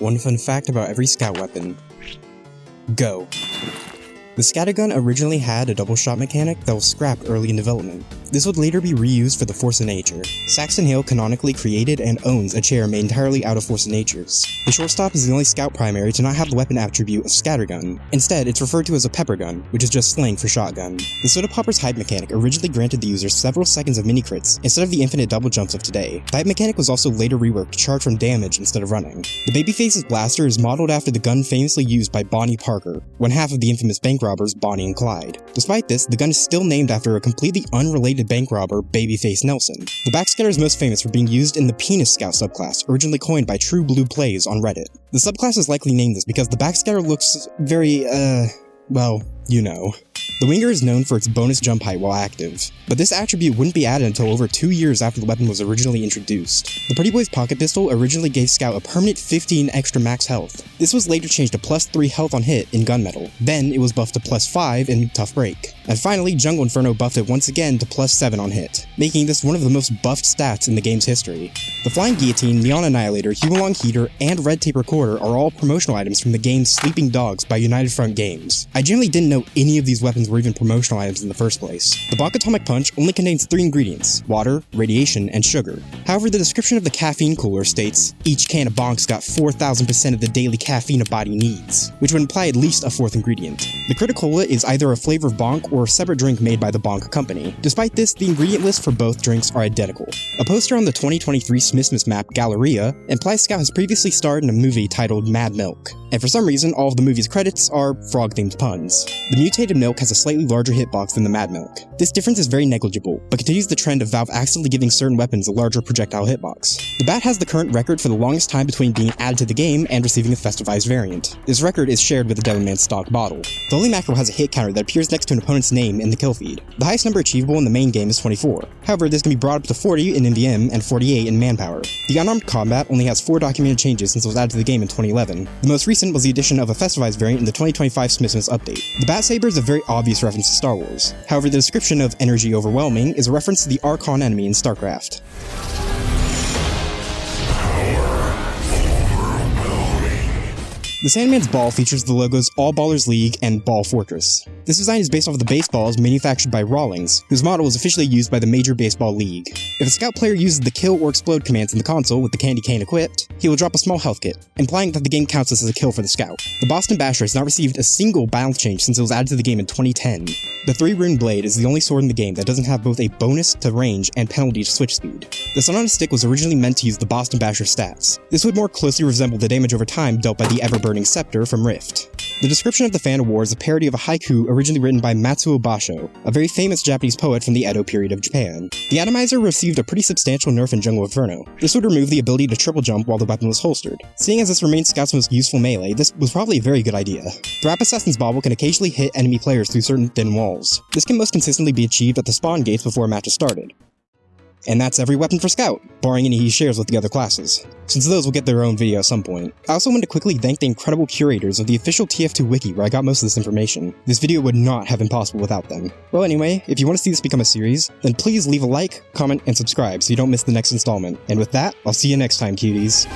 One fun fact about every scout weapon. Go. The Scattergun originally had a double shot mechanic that was scrapped early in development. This would later be reused for the Force of Nature. Saxton Hale canonically created and owns a chair made entirely out of Force of Natures. The Shortstop is the only scout primary to not have the weapon attribute of Scattergun. Instead, it's referred to as a pepper gun, which is just slang for shotgun. The Soda Popper's hype mechanic originally granted the user several seconds of mini crits instead of the infinite double jumps of today. The hype mechanic was also later reworked to charge from damage instead of running. The Babyface's blaster is modeled after the gun famously used by Bonnie Parker, one half of the infamous bank robbers Bonnie and Clyde. Despite this, the gun is still named after a completely unrelated bank robber, Babyface Nelson. The Backscatter is most famous for being used in the Penis Scout subclass, originally coined by True Blue Plays on Reddit. The subclass is likely named this because the Backscatter looks very, well, you know. The Winger is known for its bonus jump height while active, but this attribute wouldn't be added until over 2 years after the weapon was originally introduced. The Pretty Boy's pocket pistol originally gave Scout a permanent 15 extra max health. This was later changed to +3 health on hit in Gunmetal, then it was buffed to +5 in Tough Break. And finally, Jungle Inferno buffed it once again to +7 on hit, making this one of the most buffed stats in the game's history. The Flying Guillotine, Neon Annihilator, Humalong Heater, and Red Tape Recorder are all promotional items from the game Sleeping Dogs by United Front Games. I generally didn't know any of these weapons were even promotional items in the first place. The Bonk Atomic Punch only contains 3 ingredients: water, radiation, and sugar. However, the description of the caffeine cooler states, each can of Bonk's got 4,000% of the daily caffeine a body needs, which would imply at least a 4th ingredient. The CritaCola is either a flavor of Bonk or a separate drink made by the Bonk company. Despite this, the ingredient lists for both drinks are identical. A poster on the 2023 Smithsmith map Galleria implies Scout has previously starred in a movie titled Mad Milk, and for some reason all of the movie's credits are frog-themed puns. The Mutated Milk has a slightly larger hitbox than the Mad Milk. This difference is very negligible, but continues the trend of Valve accidentally giving certain weapons a larger projectile hitbox. The Bat has the current record for the longest time between being added to the game and receiving a festivized variant. This record is shared with the Devilman's stock bottle. The only Mackerel has a hit counter that appears next to an opponent's name in the kill feed. The highest number achievable in the main game is 24. However, this can be brought up to 40 in MVM and 48 in Manpower. The Unarmed Combat only has 4 documented changes since it was added to the game in 2011. The most recent was the addition of a festivized variant in the 2025 Smithsmith update. The Batsaber is a very obvious reference to Star Wars. However, the description of energy overwhelming is a reference to the Archon enemy in StarCraft. The Sandman's ball features the logos All Ballers League and Ball Fortress. This design is based off of the baseballs manufactured by Rawlings, whose model was officially used by the Major Baseball League. If a scout player uses the kill or explode commands in the console with the candy cane equipped, he will drop a small health kit, implying that the game counts this as a kill for the scout. The Boston Basher has not received a single balance change since it was added to the game in 2010. The 3-Rune Blade is the only sword in the game that doesn't have both a bonus to range and penalty to switch speed. The Sun on a Stick was originally meant to use the Boston Basher stats. This would more closely resemble the damage over time dealt by the ever-burning Scepter from Rift. The description of the Fan of War is a parody of a haiku originally written by Matsuo Basho, a very famous Japanese poet from the Edo period of Japan. The Atomizer received a pretty substantial nerf in Jungle Inferno. This would remove the ability to triple jump while the weapon was holstered. Seeing as this remains Scout's most useful melee, this was probably a very good idea. The Rap Assassin's Bauble can occasionally hit enemy players through certain thin walls. This can most consistently be achieved at the spawn gates before a match is started. And that's every weapon for Scout, barring any he shares with the other classes, since those will get their own video at some point. I also want to quickly thank the incredible curators of the official TF2 Wiki where I got most of this information. This video would not have been possible without them. Well anyway, if you want to see this become a series, then please leave a like, comment, and subscribe so you don't miss the next installment. And with that, I'll see you next time, cuties.